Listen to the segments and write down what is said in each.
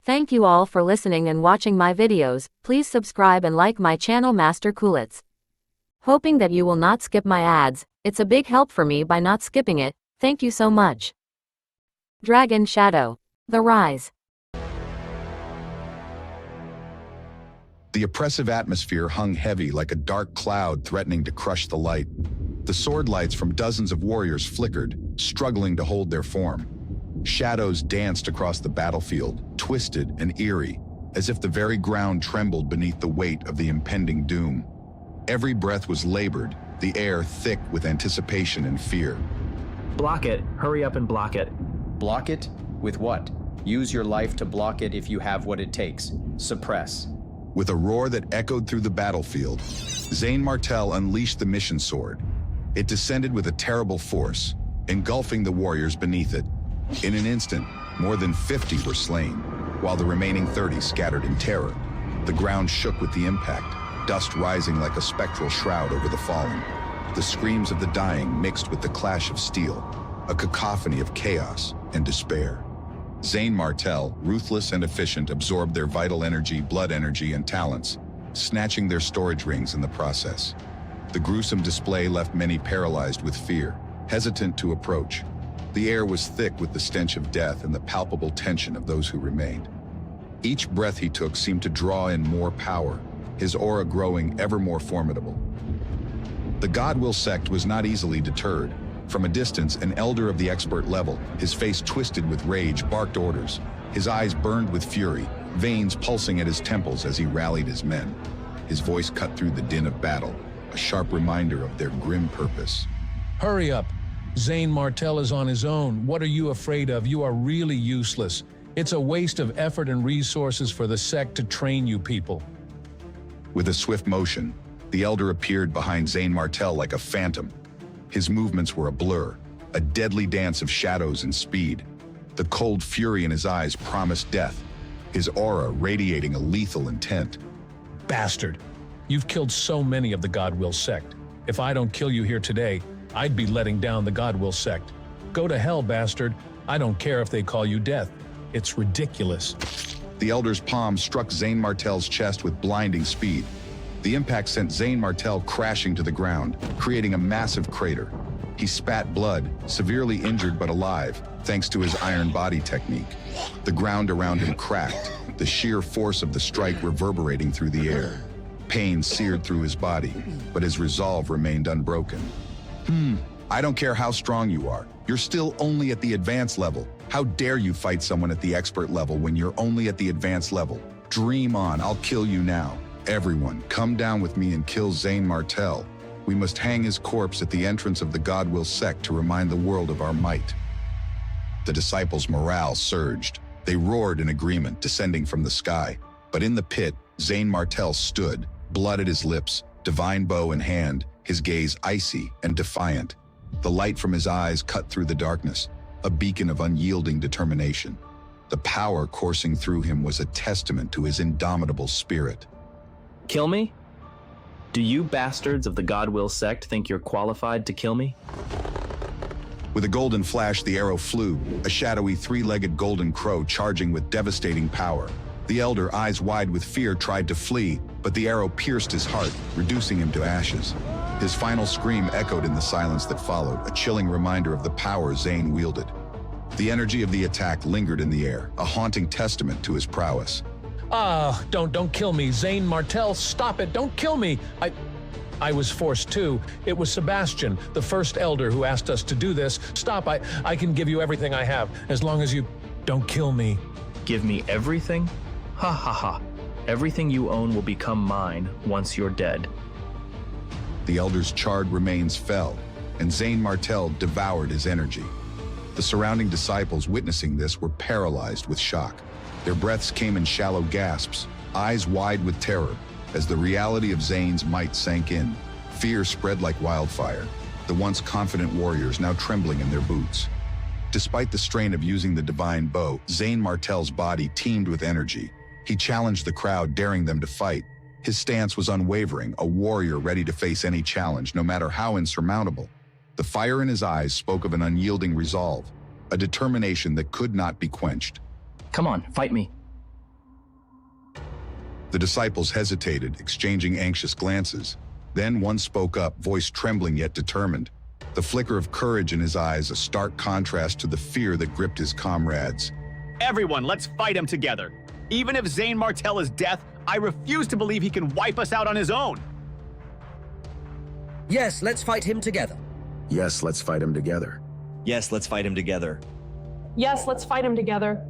Thank you all for listening and watching my videos. Please subscribe and like my channel Master Coolits. Hoping that you will not skip my ads, it's a big help for me by not skipping it. Thank you so much. Dragon Shadow. The Rise. The oppressive atmosphere hung heavy like a dark cloud threatening to crush the light. The sword lights from dozens of warriors flickered, struggling to hold their form. Shadows danced across the battlefield, twisted and eerie, as if the very ground trembled beneath the weight of the impending doom. Every breath was labored, the air thick with anticipation and fear. Block it. Hurry up and block it. Block it? With what? Use your life to block it if you have what it takes. Suppress. With a roar that echoed through the battlefield, Zane Martel unleashed the mission sword. It descended with a terrible force, engulfing the warriors beneath it. In an instant, more than 50 were slain, while the remaining 30 scattered in terror. The ground shook with the impact, dust rising like a spectral shroud over the fallen. The screams of the dying mixed with the clash of steel, a cacophony of chaos and despair. Zane Martel, ruthless and efficient, absorbed their vital energy, blood energy, and talents, snatching their storage rings in the process. The gruesome display left many paralyzed with fear, hesitant to approach. The air was thick with the stench of death and the palpable tension of those who remained. Each breath he took seemed to draw in more power, his aura growing ever more formidable. The Godwill sect was not easily deterred. From a distance, an elder of the expert level, his face twisted with rage, barked orders. His eyes burned with fury, veins pulsing at his temples as he rallied his men. His voice cut through the din of battle, a sharp reminder of their grim purpose. Hurry up. Zane Martel is on his own. What are you afraid of? You are really useless. It's a waste of effort and resources for the sect to train you people. With a swift motion, the elder appeared behind Zane Martel like a phantom. His movements were a blur, a deadly dance of shadows and speed. The cold fury in his eyes promised death, his aura radiating a lethal intent. Bastard! You've killed so many of the Godwill sect. If I don't kill you here today, I'd be letting down the Godwill sect. Go to hell, bastard. I don't care if they call you death. It's ridiculous. The elder's palm struck Zane Martel's chest with blinding speed. The impact sent Zane Martel crashing to the ground, creating a massive crater. He spat blood, severely injured but alive, thanks to his iron body technique. The ground around him cracked, the sheer force of the strike reverberating through the air. Pain seared through his body, but his resolve remained unbroken. I don't care how strong you are. You're still only at the advanced level. How dare you fight someone at the expert level when you're only at the advanced level? Dream on, I'll kill you now. Everyone, come down with me and kill Zane Martel. We must hang his corpse at the entrance of the Godwill sect to remind the world of our might. The disciples' morale surged. They roared in agreement, descending from the sky. But in the pit, Zane Martel stood, blood at his lips, divine bow in hand, his gaze icy and defiant. The light from his eyes cut through the darkness, a beacon of unyielding determination. The power coursing through him was a testament to his indomitable spirit. Kill me? Do you bastards of the Godwill sect think you're qualified to kill me? With a golden flash, the arrow flew, a shadowy three-legged golden crow charging with devastating power. The elder, eyes wide with fear, tried to flee, but the arrow pierced his heart, reducing him to ashes. His final scream echoed in the silence that followed, a chilling reminder of the power Zane wielded. The energy of the attack lingered in the air, a haunting testament to his prowess. Don't kill me. Zane Martel, stop it. Don't kill me. I was forced to. It was Sebastian, the first elder, who asked us to do this. Stop. I can give you everything I have, as long as you don't kill me. Give me everything? Ha ha ha. Everything you own will become mine once you're dead. The elder's charred remains fell, and Zane Martel devoured his energy. The surrounding disciples witnessing this were paralyzed with shock. Their breaths came in shallow gasps, eyes wide with terror, as the reality of Zane's might sank in. Fear spread like wildfire, the once confident warriors now trembling in their boots. Despite the strain of using the divine bow, Zane Martel's body teemed with energy. He challenged the crowd, daring them to fight. His stance was unwavering, a warrior ready to face any challenge, no matter how insurmountable. The fire in his eyes spoke of an unyielding resolve, a determination that could not be quenched. Come on, fight me. The disciples hesitated, exchanging anxious glances. Then one spoke up, voice trembling yet determined. The flicker of courage in his eyes, a stark contrast to the fear that gripped his comrades. Everyone, let's fight him together. Even if Zane Martell is death, I refuse to believe he can wipe us out on his own. Yes, let's fight him together. Yes, let's fight him together. Yes, let's fight him together. Yes, let's fight him together.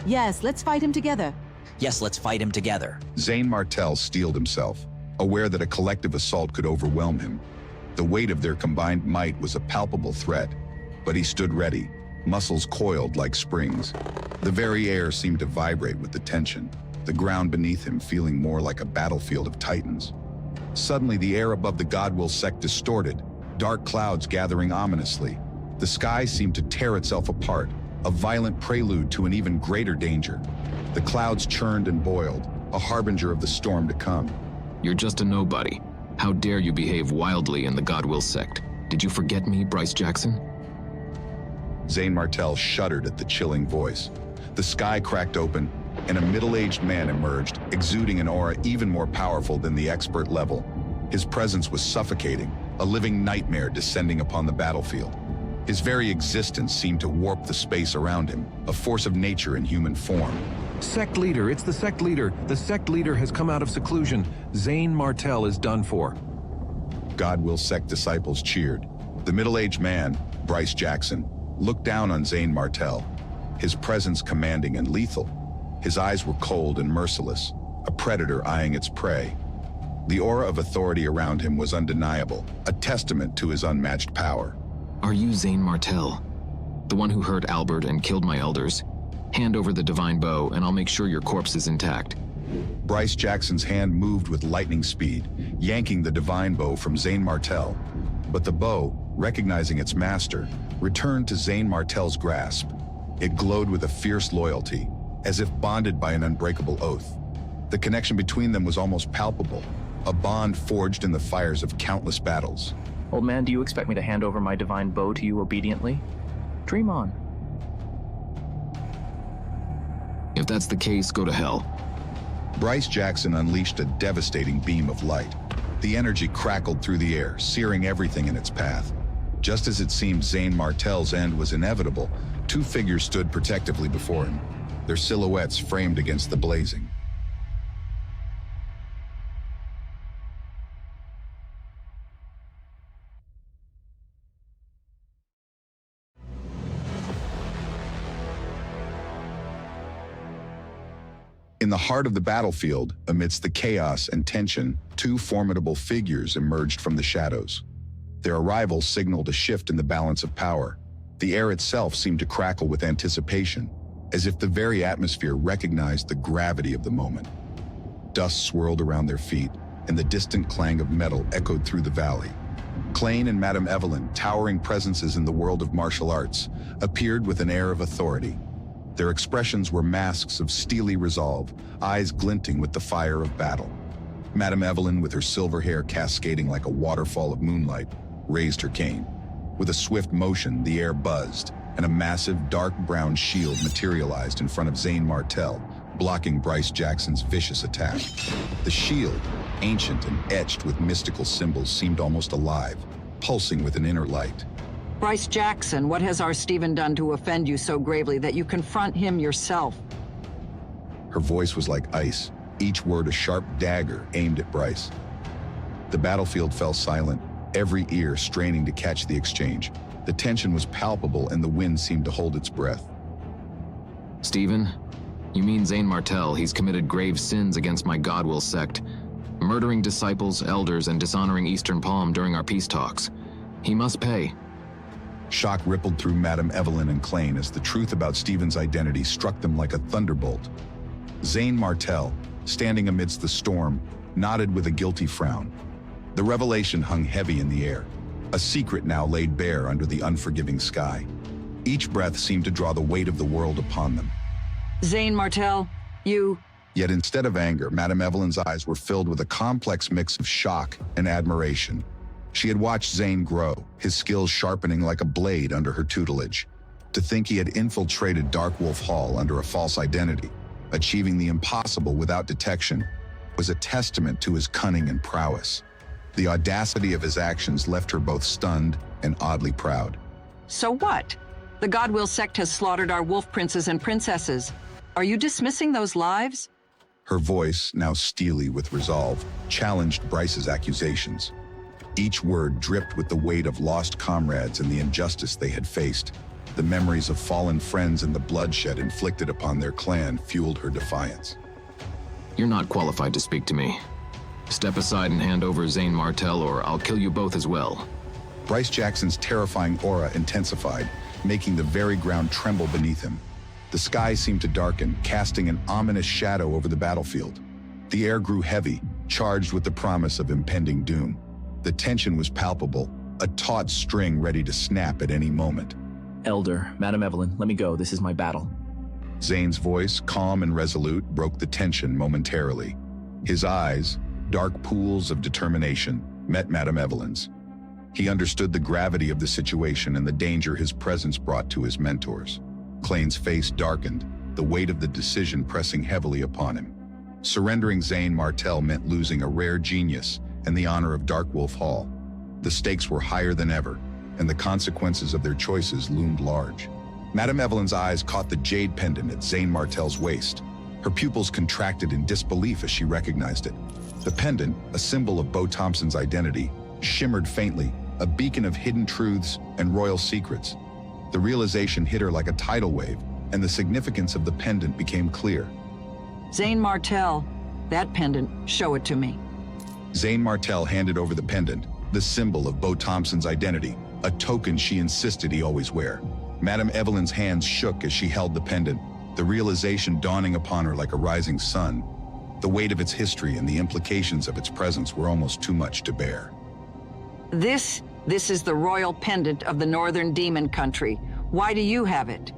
Yes, let's fight him together. Yes, let's fight him together. Zane Martell steeled himself, aware that a collective assault could overwhelm him. The weight of their combined might was a palpable threat, but he stood ready, muscles coiled like springs. The very air seemed to vibrate with the tension, the ground beneath him feeling more like a battlefield of titans. Suddenly, the air above the Godwill sect distorted, dark clouds gathering ominously. The sky seemed to tear itself apart, a violent prelude to an even greater danger. The clouds churned and boiled, a harbinger of the storm to come. You're just a nobody. How dare you behave wildly in the Godwill sect? Did you forget me, Bryce Jackson? Zane Martell shuddered at the chilling voice. The sky cracked open, and a middle-aged man emerged, exuding an aura even more powerful than the expert level. His presence was suffocating, a living nightmare descending upon the battlefield. His very existence seemed to warp the space around him, a force of nature in human form. Sect leader, it's the sect leader. The sect leader has come out of seclusion. Zane Martell is done for. Godwill sect disciples cheered. The middle-aged man, Bryce Jackson, looked down on Zane Martell, his presence commanding and lethal. His eyes were cold and merciless, a predator eyeing its prey. The aura of authority around him was undeniable, a testament to his unmatched power. Are you Zane Martell? The one who hurt Albert and killed my elders? Hand over the divine bow and I'll make sure your corpse is intact. Bryce Jackson's hand moved with lightning speed, yanking the divine bow from Zane Martell. But the bow, recognizing its master, returned to Zane Martell's grasp. It glowed with a fierce loyalty, as if bonded by an unbreakable oath. The connection between them was almost palpable, a bond forged in the fires of countless battles. Old man, do you expect me to hand over my divine bow to you obediently? Dream on. If that's the case, go to hell. Bryce Jackson unleashed a devastating beam of light. The energy crackled through the air, searing everything in its path. Just as it seemed Zane Martell's end was inevitable, two figures stood protectively before him, their silhouettes framed against the blazing. In the heart of the battlefield, amidst the chaos and tension, two formidable figures emerged from the shadows. Their arrival signaled a shift in the balance of power. The air itself seemed to crackle with anticipation, as if the very atmosphere recognized the gravity of the moment. Dust swirled around their feet, and the distant clang of metal echoed through the valley. Klain and Madame Evelyn, towering presences in the world of martial arts, appeared with an air of authority. Their expressions were masks of steely resolve, eyes glinting with the fire of battle. Madame Evelyn, with her silver hair cascading like a waterfall of moonlight, raised her cane. With a swift motion, the air buzzed, and a massive dark brown shield materialized in front of Zane Martell, blocking Bryce Jackson's vicious attack. The shield, ancient and etched with mystical symbols, seemed almost alive, pulsing with an inner light. Bryce Jackson, what has our Stephen done to offend you so gravely that you confront him yourself? Her voice was like ice, each word a sharp dagger aimed at Bryce. The battlefield fell silent, every ear straining to catch the exchange. The tension was palpable and the wind seemed to hold its breath. Stephen, you mean Zane Martell? He's committed grave sins against my Godwill sect, murdering disciples, elders, and dishonoring Eastern Palm during our peace talks. He must pay. Shock rippled through Madame Evelyn and Klain as the truth about Stephen's identity struck them like a thunderbolt. Zane Martell, standing amidst the storm, nodded with a guilty frown. The revelation hung heavy in the air, a secret now laid bare under the unforgiving sky. Each breath seemed to draw the weight of the world upon them. Zane Martell, you... Yet instead of anger, Madame Evelyn's eyes were filled with a complex mix of shock and admiration. She had watched Zane grow, his skills sharpening like a blade under her tutelage. To think he had infiltrated Darkwolf Hall under a false identity, achieving the impossible without detection, was a testament to his cunning and prowess. The audacity of his actions left her both stunned and oddly proud. So what? The Godwill sect has slaughtered our wolf princes and princesses. Are you dismissing those lives? Her voice, now steely with resolve, challenged Bryce's accusations. Each word dripped with the weight of lost comrades and the injustice they had faced. The memories of fallen friends and the bloodshed inflicted upon their clan fueled her defiance. You're not qualified to speak to me. Step aside and hand over Zane Martell, or I'll kill you both as well. Bryce Jackson's terrifying aura intensified, making the very ground tremble beneath him. The sky seemed to darken, casting an ominous shadow over the battlefield. The air grew heavy, charged with the promise of impending doom. The tension was palpable, a taut string ready to snap at any moment. Elder, Madam Evelyn, let me go. This is my battle. Zane's voice, calm and resolute, broke the tension momentarily. His eyes, dark pools of determination, met Madam Evelyn's. He understood the gravity of the situation and the danger his presence brought to his mentors. Clayne's face darkened, the weight of the decision pressing heavily upon him. Surrendering Zane Martell meant losing a rare genius and the honor of Darkwolf Hall. The stakes were higher than ever, and the consequences of their choices loomed large. Madam Evelyn's eyes caught the jade pendant at Zane Martell's waist. Her pupils contracted in disbelief as she recognized it. The pendant, a symbol of Bo Thompson's identity, shimmered faintly, a beacon of hidden truths and royal secrets. The realization hit her like a tidal wave, and the significance of the pendant became clear. Zane Martell, that pendant, show it to me. Zane Martell handed over the pendant, the symbol of Bo Thompson's identity, a token she insisted he always wear. Madam Evelyn's hands shook as she held the pendant, the realization dawning upon her like a rising sun. The weight of its history and the implications of its presence were almost too much to bear. This is the royal pendant of the Northern Demon Country. Why do you have it?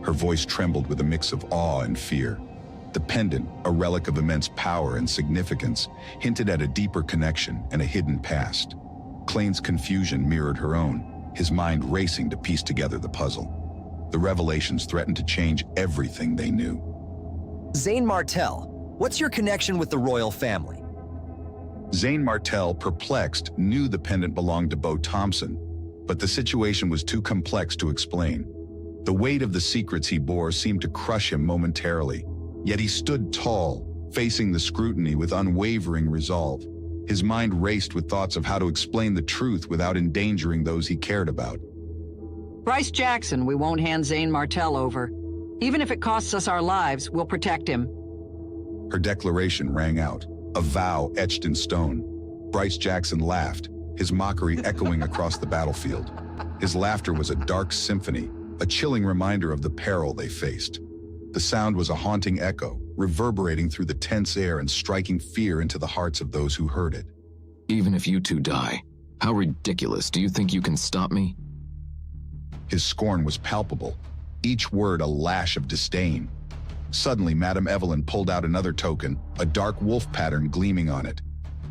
Her voice trembled with a mix of awe and fear. The pendant, a relic of immense power and significance, hinted at a deeper connection and a hidden past. Clayne's confusion mirrored her own, his mind racing to piece together the puzzle. The revelations threatened to change everything they knew. Zane Martell, what's your connection with the royal family? Zane Martell, perplexed, knew the pendant belonged to Bo Thompson, but the situation was too complex to explain. The weight of the secrets he bore seemed to crush him momentarily, yet he stood tall, facing the scrutiny with unwavering resolve. His mind raced with thoughts of how to explain the truth without endangering those he cared about. Bryce Jackson, we won't hand Zane Martell over. Even if it costs us our lives, we'll protect him. Her declaration rang out, a vow etched in stone. Bryce Jackson laughed, his mockery echoing across the battlefield. His laughter was a dark symphony, a chilling reminder of the peril they faced. The sound was a haunting echo, reverberating through the tense air and striking fear into the hearts of those who heard it. Even if you two die, how ridiculous. Do you think you can stop me? His scorn was palpable, each word a lash of disdain. Suddenly, Madam Evelyn pulled out another token, a dark wolf pattern gleaming on it.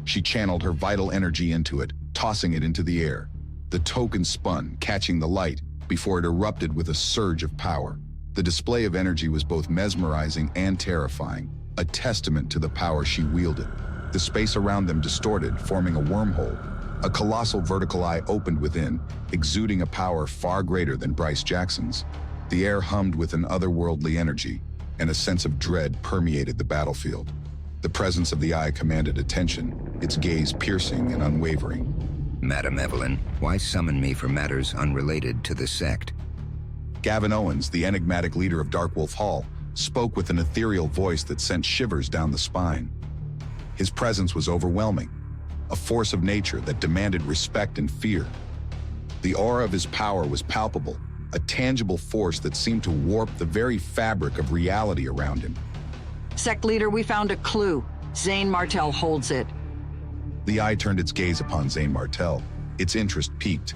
She channeled her vital energy into it, tossing it into the air. The token spun, catching the light, before it erupted with a surge of power. The display of energy was both mesmerizing and terrifying, a testament to the power she wielded. The space around them distorted, forming a wormhole. A colossal vertical eye opened within, exuding a power far greater than Bryce Jackson's. The air hummed with an otherworldly energy, and a sense of dread permeated the battlefield. The presence of the eye commanded attention, its gaze piercing and unwavering. Madam Evelyn, why summon me for matters unrelated to the sect? Gavin Owens, the enigmatic leader of Darkwolf Hall, spoke with an ethereal voice that sent shivers down the spine. His presence was overwhelming, a force of nature that demanded respect and fear. The aura of his power was palpable, a tangible force that seemed to warp the very fabric of reality around him. Sect leader, we found a clue. Zane Martell holds it. The eye turned its gaze upon Zane Martell. Its interest piqued.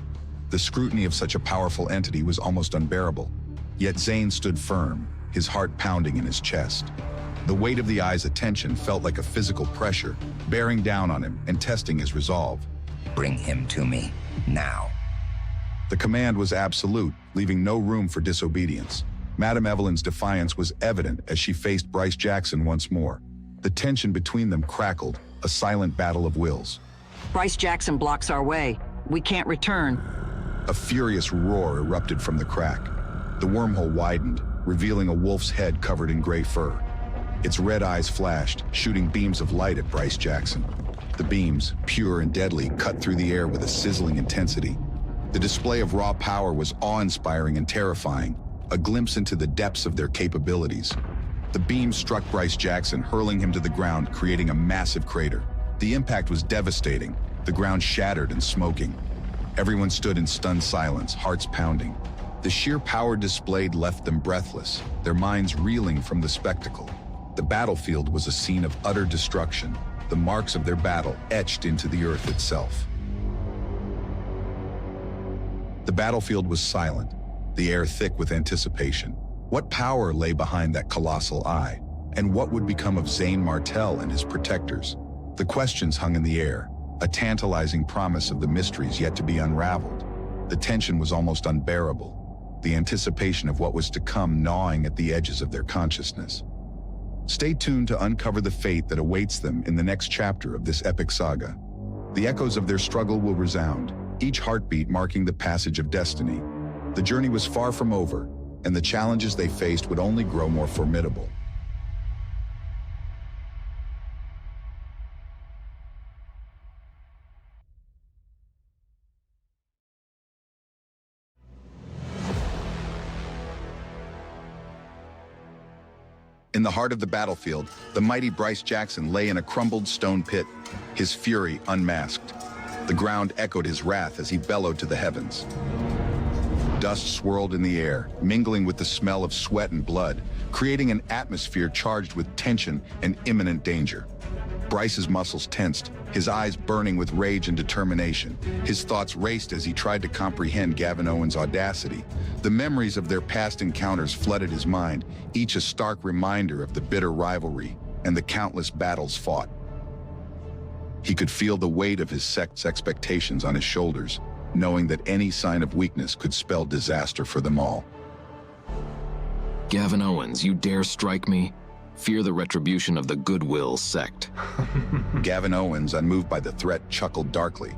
The scrutiny of such a powerful entity was almost unbearable. Yet Zane stood firm, his heart pounding in his chest. The weight of the eye's attention felt like a physical pressure, bearing down on him and testing his resolve. Bring him to me, now. The command was absolute, leaving no room for disobedience. Madam Evelyn's defiance was evident as she faced Bryce Jackson once more. The tension between them crackled, a silent battle of wills. Bryce Jackson blocks our way. We can't return. A furious roar erupted from the crack. The wormhole widened, revealing a wolf's head covered in gray fur. Its red eyes flashed, shooting beams of light at Bryce Jackson. The beams, pure and deadly, cut through the air with a sizzling intensity. The display of raw power was awe-inspiring and terrifying, a glimpse into the depths of their capabilities. The beam struck Bryce Jackson, hurling him to the ground, creating a massive crater. The impact was devastating, the ground shattered and smoking. Everyone stood in stunned silence, hearts pounding. The sheer power displayed left them breathless, their minds reeling from the spectacle. The battlefield was a scene of utter destruction, the marks of their battle etched into the earth itself. The battlefield was silent, the air thick with anticipation. What power lay behind that colossal eye? And what would become of Zane Martell and his protectors? The questions hung in the air, a tantalizing promise of the mysteries yet to be unraveled. The tension was almost unbearable, the anticipation of what was to come gnawing at the edges of their consciousness. Stay tuned to uncover the fate that awaits them in the next chapter of this epic saga. The echoes of their struggle will resound, each heartbeat marking the passage of destiny. The journey was far from over, and the challenges they faced would only grow more formidable. In the heart of the battlefield, the mighty Bryce Jackson lay in a crumbled stone pit, his fury unmasked. The ground echoed his wrath as he bellowed to the heavens. Dust swirled in the air, mingling with the smell of sweat and blood, creating an atmosphere charged with tension and imminent danger. Bryce's muscles tensed, his eyes burning with rage and determination. His thoughts raced as he tried to comprehend Gavin Owen's audacity. The memories of their past encounters flooded his mind, each a stark reminder of the bitter rivalry and the countless battles fought. He could feel the weight of his sect's expectations on his shoulders, knowing that any sign of weakness could spell disaster for them all. Gavin Owens, you dare strike me? Fear the retribution of the Goodwill sect. Gavin Owens, unmoved by the threat, chuckled darkly.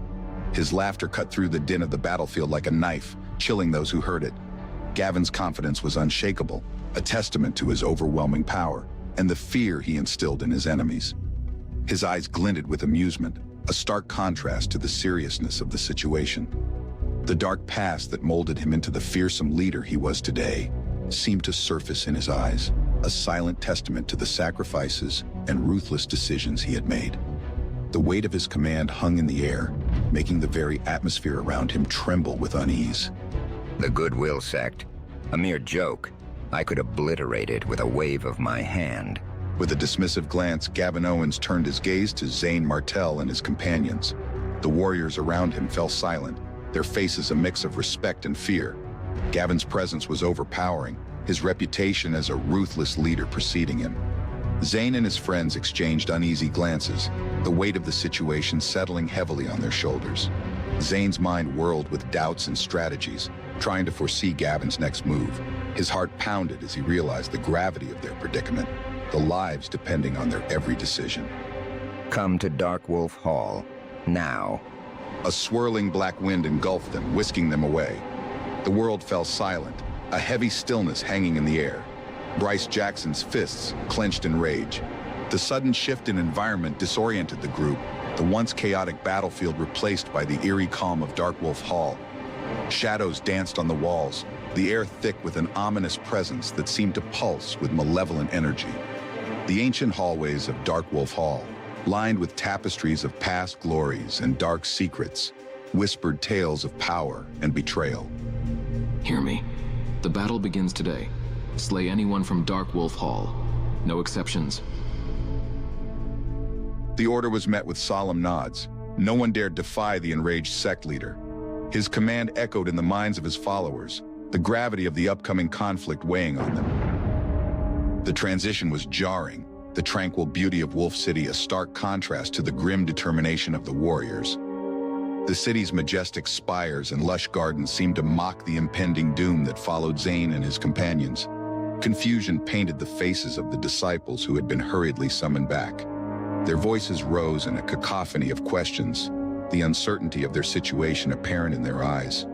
His laughter cut through the din of the battlefield like a knife, chilling those who heard it. Gavin's confidence was unshakable, a testament to his overwhelming power and the fear he instilled in his enemies. His eyes glinted with amusement, a stark contrast to the seriousness of the situation. The dark past that molded him into the fearsome leader he was today seemed to surface in his eyes, a silent testament to the sacrifices and ruthless decisions he had made. The weight of his command hung in the air, making the very atmosphere around him tremble with unease. The Goodwill sect, a mere joke. I could obliterate it with a wave of my hand. With a dismissive glance, Gavin Owens turned his gaze to Zane Martell and his companions. The warriors around him fell silent, their faces a mix of respect and fear. Gavin's presence was overpowering, his reputation as a ruthless leader preceding him. Zane and his friends exchanged uneasy glances, the weight of the situation settling heavily on their shoulders. Zane's mind whirled with doubts and strategies, trying to foresee Gavin's next move. His heart pounded as he realized the gravity of their predicament, the lives depending on their every decision. Come to Dark Wolf Hall, now. A swirling black wind engulfed them, whisking them away. The world fell silent, a heavy stillness hanging in the air. Bryce Jackson's fists clenched in rage. The sudden shift in environment disoriented the group, the once chaotic battlefield replaced by the eerie calm of Dark Wolf Hall. Shadows danced on the walls, the air thick with an ominous presence that seemed to pulse with malevolent energy. The ancient hallways of Dark Wolf Hall, lined with tapestries of past glories and dark secrets, whispered tales of power and betrayal. Hear me. The battle begins today. Slay anyone from Dark Wolf Hall. No exceptions. The order was met with solemn nods. No one dared defy the enraged sect leader. His command echoed in the minds of his followers, the gravity of the upcoming conflict weighing on them. The transition was jarring, the tranquil beauty of Wolf City a stark contrast to the grim determination of the warriors. The city's majestic spires and lush gardens seemed to mock the impending doom that followed Zane and his companions. Confusion painted the faces of the disciples who had been hurriedly summoned back. Their voices rose in a cacophony of questions, the uncertainty of their situation apparent in their eyes.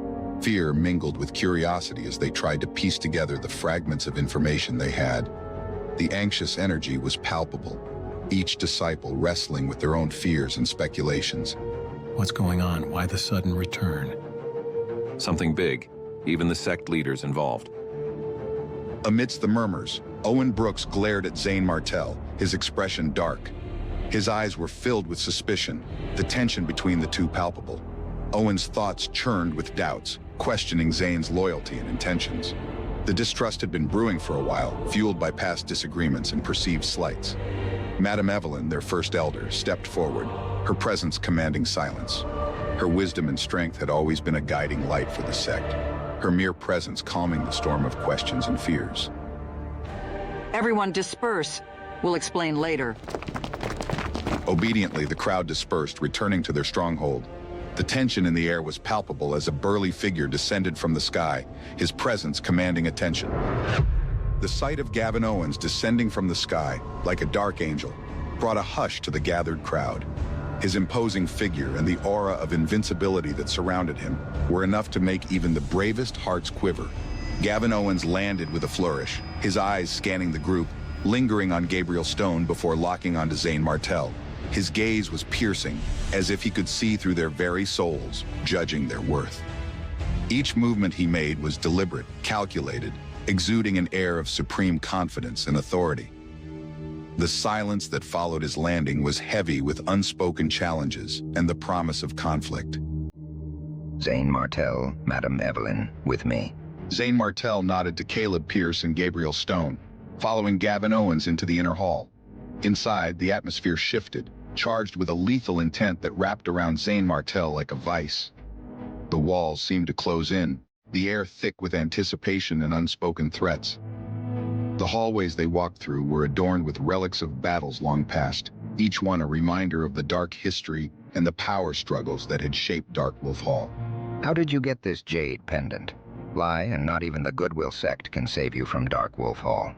Fear mingled with curiosity as they tried to piece together the fragments of information they had. The anxious energy was palpable, each disciple wrestling with their own fears and speculations. What's going on? Why the sudden return? Something big. Even the sect leaders involved. Amidst the murmurs, Owen Brooks glared at Zane Martell, his expression dark. His eyes were filled with suspicion, the tension between the two palpable. Owen's thoughts churned with doubts, questioning Zane's loyalty and intentions. The distrust had been brewing for a while, fueled by past disagreements and perceived slights. Madame Evelyn, their first elder, stepped forward, her presence commanding silence. Her wisdom and strength had always been a guiding light for the sect, her mere presence calming the storm of questions and fears. Everyone disperse. We'll explain later. Obediently, the crowd dispersed, returning to their stronghold. The tension in the air was palpable as a burly figure descended from the sky, his presence commanding attention. The sight of Gavin Owens descending from the sky, like a dark angel, brought a hush to the gathered crowd. His imposing figure and the aura of invincibility that surrounded him were enough to make even the bravest hearts quiver. Gavin Owens landed with a flourish, his eyes scanning the group, lingering on Gabriel Stone before locking onto Zane Martell. His gaze was piercing, as if he could see through their very souls, judging their worth. Each movement he made was deliberate, calculated, exuding an air of supreme confidence and authority. The silence that followed his landing was heavy with unspoken challenges and the promise of conflict. Zane Martell, Madame Evelyn, with me. Zane Martell nodded to Caleb Pierce and Gabriel Stone, following Gavin Owens into the inner hall. Inside, the atmosphere shifted, charged with a lethal intent that wrapped around Zane Martell like a vice. The walls seemed to close in, the air thick with anticipation and unspoken threats. The hallways they walked through were adorned with relics of battles long past, each one a reminder of the dark history and the power struggles that had shaped Dark Wolf Hall. How did you get this jade pendant? Lie, and not even the Goodwill sect can save you from Dark Wolf Hall.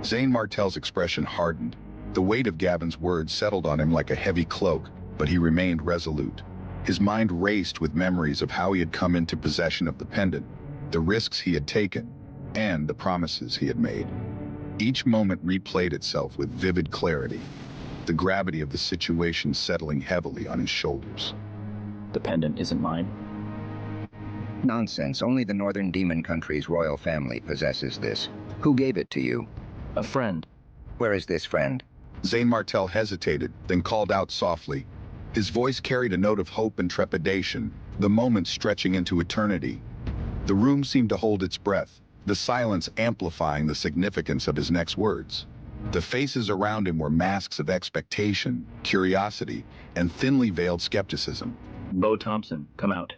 Zane Martell's expression hardened. The weight of Gavin's words settled on him like a heavy cloak, but he remained resolute. His mind raced with memories of how he had come into possession of the pendant, the risks he had taken, and the promises he had made. Each moment replayed itself with vivid clarity, the gravity of the situation settling heavily on his shoulders. The pendant isn't mine. Nonsense. Only the Northern Demon Country's royal family possesses this. Who gave it to you? A friend. Where is this friend? Zane Martell hesitated, then called out softly. His voice carried a note of hope and trepidation, the moment stretching into eternity. The room seemed to hold its breath, the silence amplifying the significance of his next words. The faces around him were masks of expectation, curiosity, and thinly veiled skepticism. Bo Thompson, come out.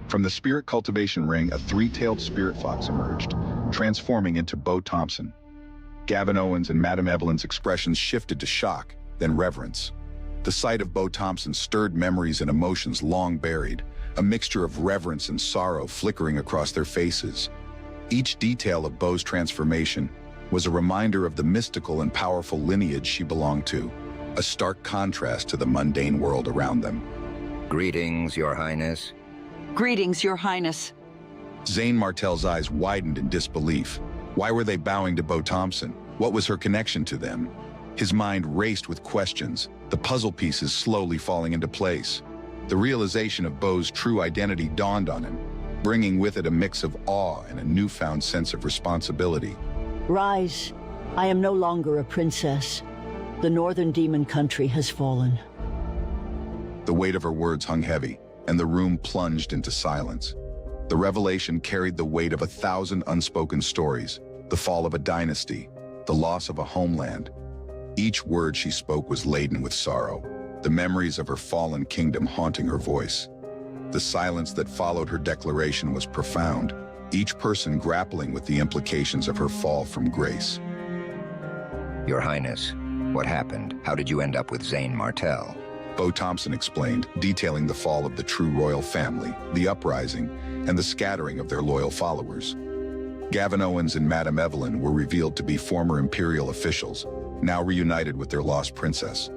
From the spirit cultivation ring, a three-tailed spirit fox emerged, transforming into Bo Thompson. Gavin Owens and Madame Evelyn's expressions shifted to shock, then reverence. The sight of Bo Thompson stirred memories and emotions long buried, a mixture of reverence and sorrow flickering across their faces. Each detail of Bo's transformation was a reminder of the mystical and powerful lineage she belonged to, a stark contrast to the mundane world around them. Greetings, Your Highness. Greetings, Your Highness. Zane Martell's eyes widened in disbelief. Why were they bowing to Bo Thompson? What was her connection to them? His mind raced with questions, the puzzle pieces slowly falling into place. The realization of Bo's true identity dawned on him, bringing with it a mix of awe and a newfound sense of responsibility. Rise. I am no longer a princess. The Northern Demon Country has fallen. The weight of her words hung heavy, and the room plunged into silence. The revelation carried the weight of 1,000 unspoken stories, the fall of a dynasty, the loss of a homeland. Each word she spoke was laden with sorrow, the memories of her fallen kingdom haunting her voice. The silence that followed her declaration was profound, each person grappling with the implications of her fall from grace. Your Highness, what happened? How did you end up with Zane Martell? Bo Thompson explained, detailing the fall of the true royal family, the uprising, and the scattering of their loyal followers. Gavin Owens and Madame Evelyn were revealed to be former Imperial officials, now reunited with their lost princess.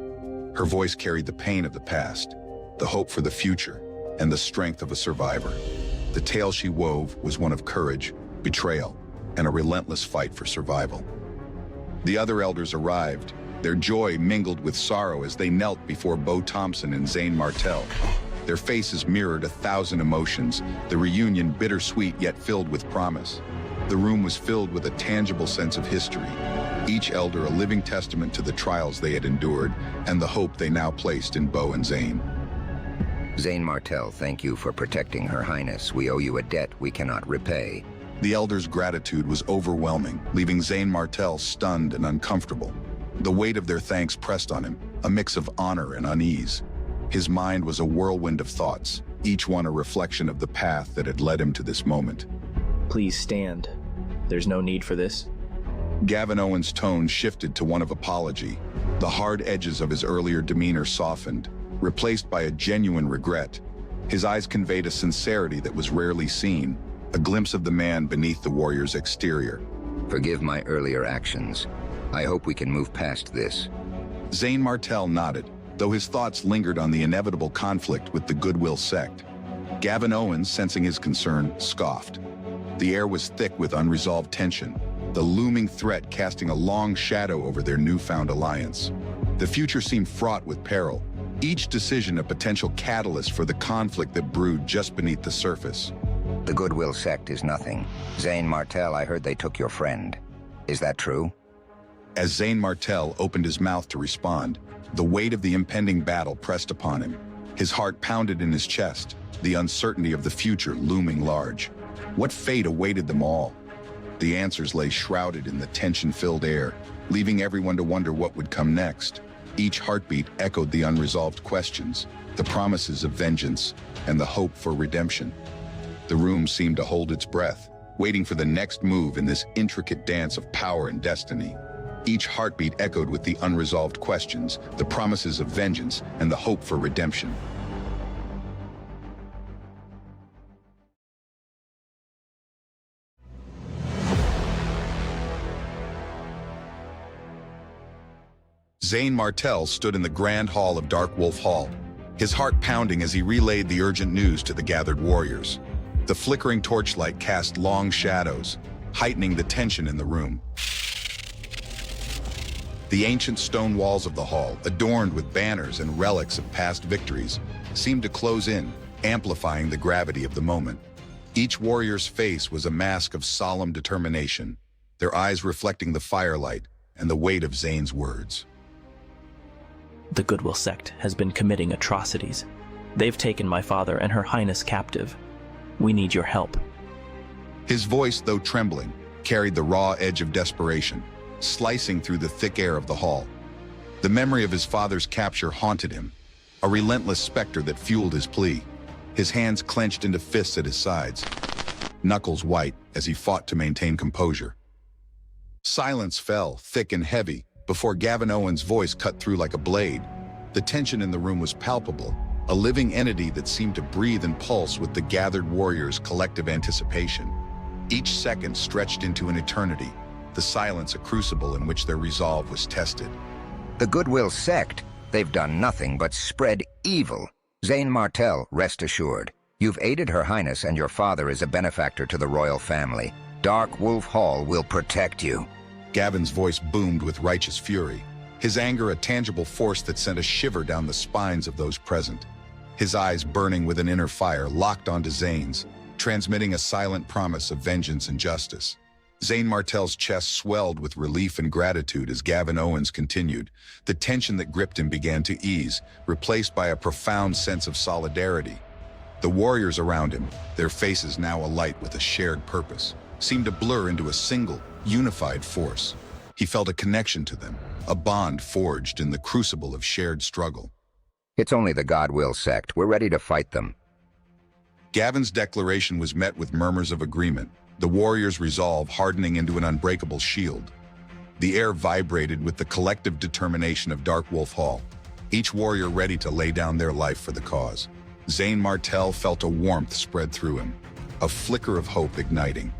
Her voice carried the pain of the past, the hope for the future, and the strength of a survivor. The tale she wove was one of courage, betrayal, and a relentless fight for survival. The other elders arrived, their joy mingled with sorrow as they knelt before Bo Thompson and Zane Martell. Their faces mirrored 1,000 emotions, the reunion bittersweet yet filled with promise. The room was filled with a tangible sense of history, each elder a living testament to the trials they had endured and the hope they now placed in Bo and Zane. Zane Martell, thank you for protecting Her Highness. We owe you a debt we cannot repay. The elder's gratitude was overwhelming, leaving Zane Martell stunned and uncomfortable. The weight of their thanks pressed on him, a mix of honor and unease. His mind was a whirlwind of thoughts, each one a reflection of the path that had led him to this moment. Please stand. There's no need for this. Gavin Owens' tone shifted to one of apology. The hard edges of his earlier demeanor softened, replaced by a genuine regret. His eyes conveyed a sincerity that was rarely seen, a glimpse of the man beneath the warrior's exterior. Forgive my earlier actions. I hope we can move past this. Zane Martell nodded, though his thoughts lingered on the inevitable conflict with the Goodwill sect. Gavin Owens, sensing his concern, scoffed. The air was thick with unresolved tension, the looming threat casting a long shadow over their newfound alliance. The future seemed fraught with peril, each decision a potential catalyst for the conflict that brewed just beneath the surface. The Goodwill sect is nothing. Zane Martell, I heard they took your friend. Is that true? As Zane Martell opened his mouth to respond, the weight of the impending battle pressed upon him. His heart pounded in his chest, the uncertainty of the future looming large. What fate awaited them all? The answers lay shrouded in the tension-filled air, leaving everyone to wonder what would come next. Each heartbeat echoed the unresolved questions, the promises of vengeance, and the hope for redemption. The room seemed to hold its breath, waiting for the next move in this intricate dance of power and destiny. Each heartbeat echoed with the unresolved questions, the promises of vengeance, and the hope for redemption. Zane Martell stood in the grand hall of Dark Wolf Hall, his heart pounding as he relayed the urgent news to the gathered warriors. The flickering torchlight cast long shadows, heightening the tension in the room. The ancient stone walls of the hall, adorned with banners and relics of past victories, seemed to close in, amplifying the gravity of the moment. Each warrior's face was a mask of solemn determination, their eyes reflecting the firelight and the weight of Zane's words. The Goodwill sect has been committing atrocities. They've taken my father and Her Highness captive. We need your help. His voice, though trembling, carried the raw edge of desperation, slicing through the thick air of the hall. The memory of his father's capture haunted him, a relentless specter that fueled his plea. His hands clenched into fists at his sides, knuckles white as he fought to maintain composure. Silence fell, thick and heavy, before Gavin Owens' voice cut through like a blade. The tension in the room was palpable, a living entity that seemed to breathe and pulse with the gathered warriors' collective anticipation. Each second stretched into an eternity, the silence a crucible in which their resolve was tested. The Goodwill sect? They've done nothing but spread evil. Zane Martell, rest assured. You've aided Her Highness and your father is a benefactor to the royal family. Dark Wolf Hall will protect you. Gavin's voice boomed with righteous fury, his anger a tangible force that sent a shiver down the spines of those present. His eyes burning with an inner fire locked onto Zane's, transmitting a silent promise of vengeance and justice. Zane Martell's chest swelled with relief and gratitude as Gavin Owens continued. The tension that gripped him began to ease, replaced by a profound sense of solidarity. The warriors around him, their faces now alight with a shared purpose, seemed to blur into a single, unified force. He felt a connection to them, a bond forged in the crucible of shared struggle. It's only the Goodwill sect. We're ready to fight them. Gavin's declaration was met with murmurs of agreement, the warriors' resolve hardening into an unbreakable shield. The air vibrated with the collective determination of Dark Wolf Hall, each warrior ready to lay down their life for the cause. Zane Martell felt a warmth spread through him, a flicker of hope igniting.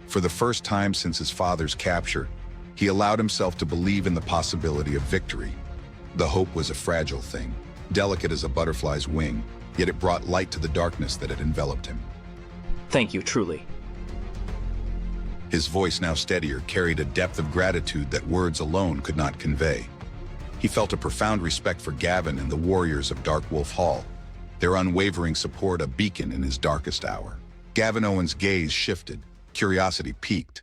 For the first time since his father's capture, he allowed himself to believe in the possibility of victory. The hope was a fragile thing, delicate as a butterfly's wing, yet it brought light to the darkness that had enveloped him. Thank you, truly. His voice, now steadier, carried a depth of gratitude that words alone could not convey. He felt a profound respect for Gavin and the warriors of Dark Wolf Hall, their unwavering support a beacon in his darkest hour. Gavin Owen's gaze shifted, curiosity piqued.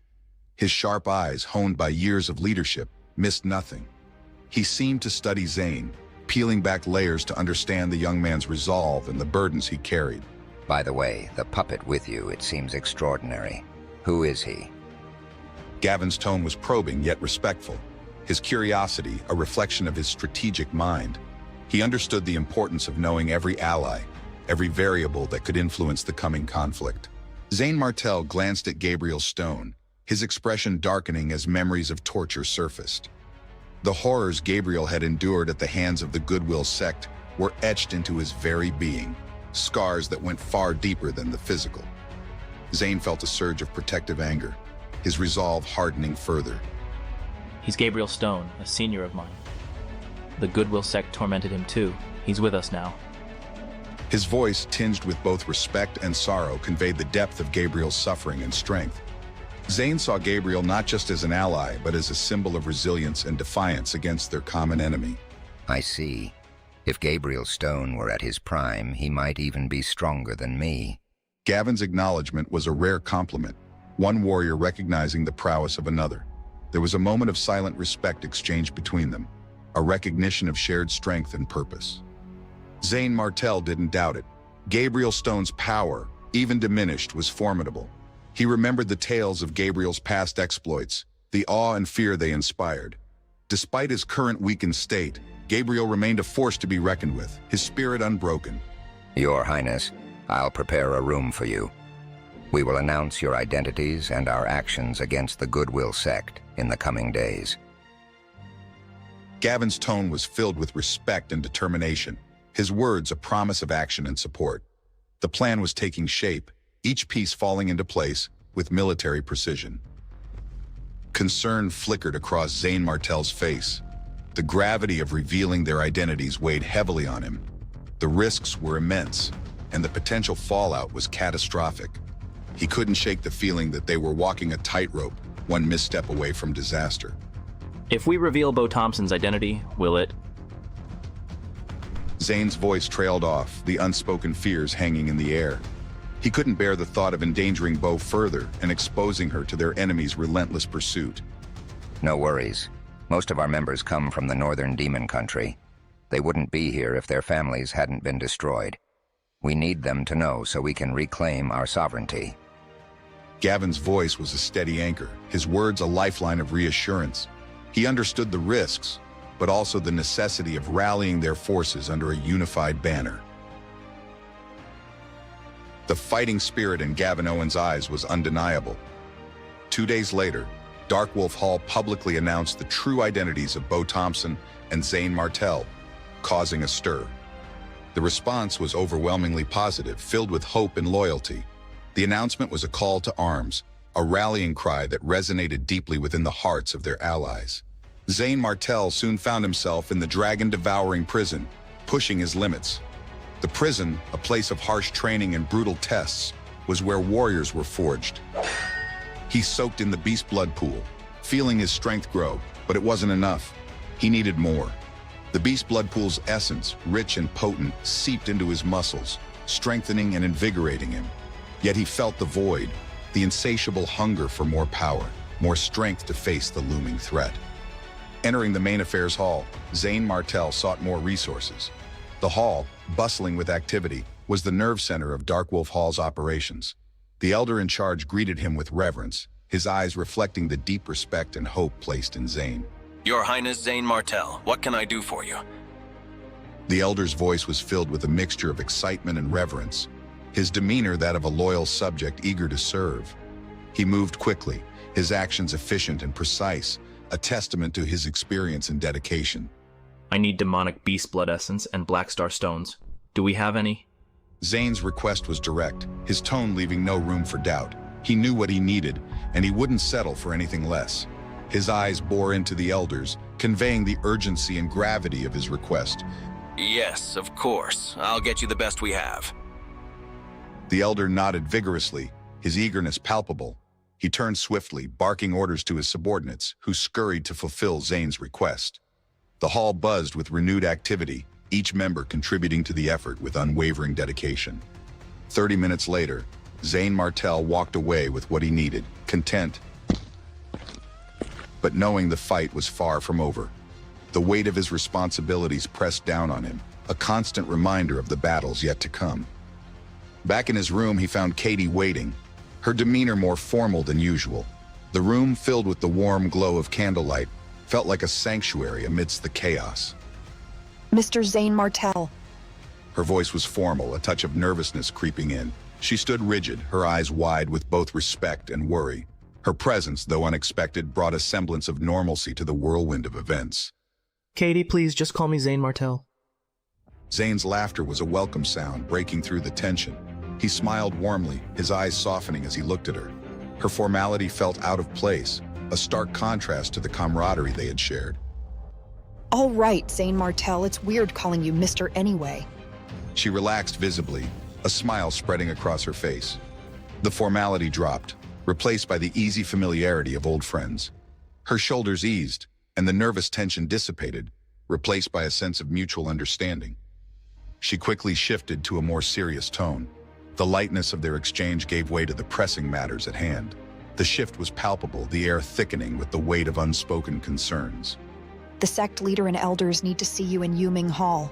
His sharp eyes, honed by years of leadership, missed nothing. He seemed to study Zane, peeling back layers to understand the young man's resolve and the burdens he carried. By the way, the puppet with you, it seems extraordinary. Who is he? Gavin's tone was probing yet respectful, his curiosity a reflection of his strategic mind. He understood the importance of knowing every ally, every variable that could influence the coming conflict. Zane Martell glanced at Gabriel Stone, his expression darkening as memories of torture surfaced. The horrors Gabriel had endured at the hands of the Goodwill sect were etched into his very being, scars that went far deeper than the physical. Zane felt a surge of protective anger, his resolve hardening further. He's Gabriel Stone, a senior of mine. The Goodwill sect tormented him too. He's with us now. His voice, tinged with both respect and sorrow, conveyed the depth of Gabriel's suffering and strength. Zane saw Gabriel not just as an ally, but as a symbol of resilience and defiance against their common enemy. I see. If Gabriel Stone were at his prime, he might even be stronger than me. Gavin's acknowledgement was a rare compliment, one warrior recognizing the prowess of another. There was a moment of silent respect exchanged between them, a recognition of shared strength and purpose. Zane Martell didn't doubt it. Gabriel Stone's power, even diminished, was formidable. He remembered the tales of Gabriel's past exploits, the awe and fear they inspired. Despite his current weakened state, Gabriel remained a force to be reckoned with, his spirit unbroken. Your Highness, I'll prepare a room for you. We will announce your identities and our actions against the Goodwill sect in the coming days. Gavin's tone was filled with respect and determination, his words a promise of action and support. The plan was taking shape, each piece falling into place with military precision. Concern flickered across Zane Martell's face. The gravity of revealing their identities weighed heavily on him. The risks were immense, and the potential fallout was catastrophic. He couldn't shake the feeling that they were walking a tightrope, one misstep away from disaster. If we reveal Bo Thompson's identity, will it? Zane's voice trailed off, the unspoken fears hanging in the air. He couldn't bear the thought of endangering Bo further and exposing her to their enemy's relentless pursuit. No worries. Most of our members come from the Northern Demon Country. They wouldn't be here if their families hadn't been destroyed. We need them to know so we can reclaim our sovereignty. Gavin's voice was a steady anchor, his words a lifeline of reassurance. He understood the risks, but also the necessity of rallying their forces under a unified banner. The fighting spirit in Gavin Owen's eyes was undeniable. 2 days later, Dark Wolf Hall publicly announced the true identities of Bo Thompson and Zane Martell, causing a stir. The response was overwhelmingly positive, filled with hope and loyalty. The announcement was a call to arms, a rallying cry that resonated deeply within the hearts of their allies. Zane Martell soon found himself in the dragon-devouring prison, pushing his limits. The prison, a place of harsh training and brutal tests, was where warriors were forged. He soaked in the beast blood pool, feeling his strength grow, but it wasn't enough. He needed more. The beast blood pool's essence, rich and potent, seeped into his muscles, strengthening and invigorating him. Yet he felt the void, the insatiable hunger for more power, more strength to face the looming threat. Entering the main affairs hall, Zane Martell sought more resources. The hall, bustling with activity, was the nerve center of Dark Wolf Hall's operations. The elder in charge greeted him with reverence, his eyes reflecting the deep respect and hope placed in Zane. Your Highness Zane Martell, what can I do for you? The elder's voice was filled with a mixture of excitement and reverence, his demeanor that of a loyal subject eager to serve. He moved quickly, his actions efficient and precise, a testament to his experience and dedication. I need demonic beast blood essence and black star stones. Do we have any? Zane's request was direct, his tone leaving no room for doubt. He knew what he needed, and he wouldn't settle for anything less. His eyes bore into the elders, conveying the urgency and gravity of his request. Yes, of course. I'll get you the best we have. The elder nodded vigorously, his eagerness palpable. He turned swiftly, barking orders to his subordinates, who scurried to fulfill Zane's request. The hall buzzed with renewed activity, each member contributing to the effort with unwavering dedication. 30 minutes later, Zane Martel walked away with what he needed, content, but knowing the fight was far from over. The weight of his responsibilities pressed down on him, a constant reminder of the battles yet to come. Back in his room, he found Katie waiting, her demeanor more formal than usual. The room, filled with the warm glow of candlelight, felt like a sanctuary amidst the chaos. Mr. Zane Martel. Her voice was formal, a touch of nervousness creeping in. She stood rigid, her eyes wide with both respect and worry. Her presence, though unexpected, brought a semblance of normalcy to the whirlwind of events. Katie, please just call me Zane Martel. Zane's laughter was a welcome sound, breaking through the tension. He smiled warmly, his eyes softening as he looked at her. Her formality felt out of place, a stark contrast to the camaraderie they had shared. All right, Zane Martel, it's weird calling you Mr. anyway. She relaxed visibly, a smile spreading across her face. The formality dropped, replaced by the easy familiarity of old friends. Her shoulders eased, and the nervous tension dissipated, replaced by a sense of mutual understanding. She quickly shifted to a more serious tone. The lightness of their exchange gave way to the pressing matters at hand. The shift was palpable, the air thickening with the weight of unspoken concerns. The sect leader and elders need to see you in Yuming Hall.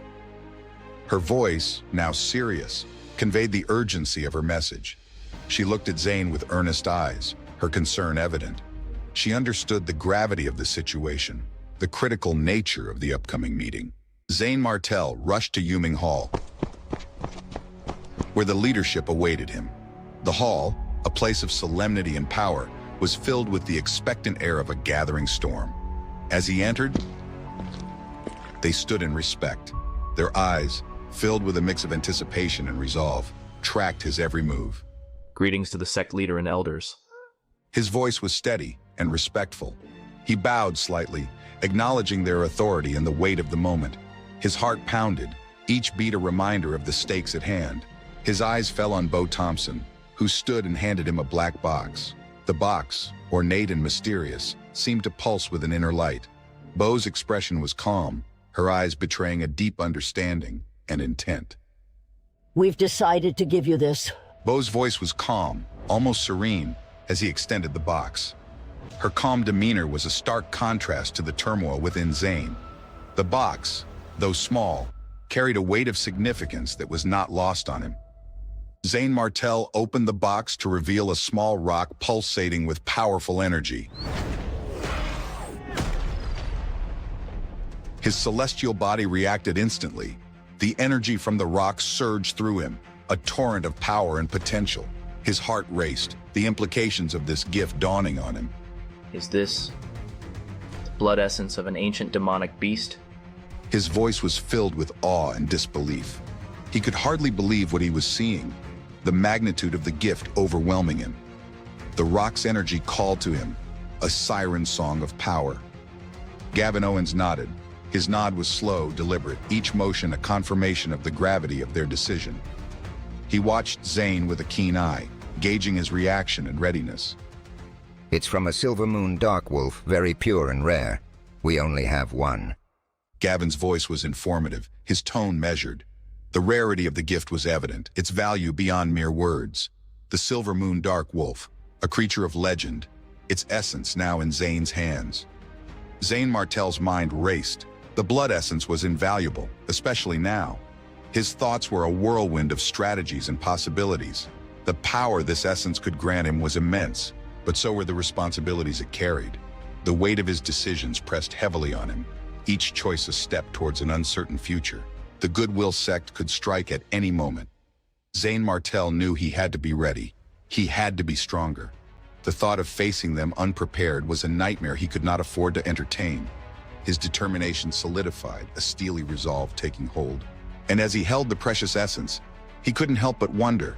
Her voice, now serious, conveyed the urgency of her message. She looked at Zane with earnest eyes, her concern evident. She understood the gravity of the situation, the critical nature of the upcoming meeting. Zane Martel rushed to Yuming Hall, where the leadership awaited him. The hall, a place of solemnity and power, was filled with the expectant air of a gathering storm. As he entered, they stood in respect. Their eyes, filled with a mix of anticipation and resolve, tracked his every move. Greetings to the sect leader and elders. His voice was steady and respectful. He bowed slightly, acknowledging their authority and the weight of the moment. His heart pounded, each beat a reminder of the stakes at hand. His eyes fell on Bo Thompson, who stood and handed him a black box. The box, ornate and mysterious, seemed to pulse with an inner light. Bo's expression was calm, her eyes betraying a deep understanding and intent. We've decided to give you this. Bo's voice was calm, almost serene, as he extended the box. Her calm demeanor was a stark contrast to the turmoil within Zane. The box, though small, carried a weight of significance that was not lost on him. Zane Martel opened the box to reveal a small rock pulsating with powerful energy. His celestial body reacted instantly. The energy from the rock surged through him, a torrent of power and potential. His heart raced, the implications of this gift dawning on him. Is this the blood essence of an ancient demonic beast? His voice was filled with awe and disbelief. He could hardly believe what he was seeing, the magnitude of the gift overwhelming him. The rock's energy called to him, a siren song of power. Gavin Owens nodded. His nod was slow, deliberate, each motion a confirmation of the gravity of their decision. He watched Zane with a keen eye, gauging his reaction and readiness. It's from a silver moon dark wolf, very pure and rare. We only have one. Gavin's voice was informative, his tone measured. The rarity of the gift was evident, its value beyond mere words. The silver moon dark wolf, a creature of legend, its essence now in Zane's hands. Zane Martel's mind raced. The blood essence was invaluable, especially now. His thoughts were a whirlwind of strategies and possibilities. The power this essence could grant him was immense, but so were the responsibilities it carried. The weight of his decisions pressed heavily on him, each choice a step towards an uncertain future. The Goodwill sect could strike at any moment. Zane Martel knew he had to be ready. He had to be stronger. The thought of facing them unprepared was a nightmare he could not afford to entertain. His determination solidified, a steely resolve taking hold. And as he held the precious essence, he couldn't help but wonder,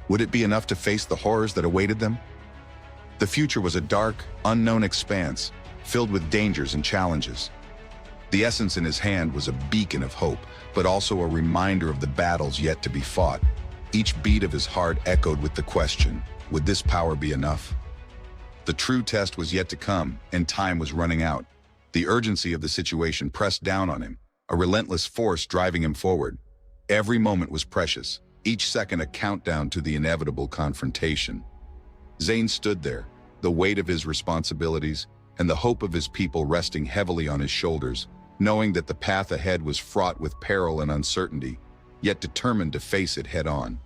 would it be enough to face the horrors that awaited them? The future was a dark, unknown expanse, filled with dangers and challenges. The essence in his hand was a beacon of hope, but also a reminder of the battles yet to be fought. Each beat of his heart echoed with the question, would this power be enough? The true test was yet to come, and time was running out. The urgency of the situation pressed down on him, a relentless force driving him forward. Every moment was precious, each second a countdown to the inevitable confrontation. Zane stood there, the weight of his responsibilities and the hope of his people resting heavily on his shoulders, knowing that the path ahead was fraught with peril and uncertainty, yet determined to face it head on.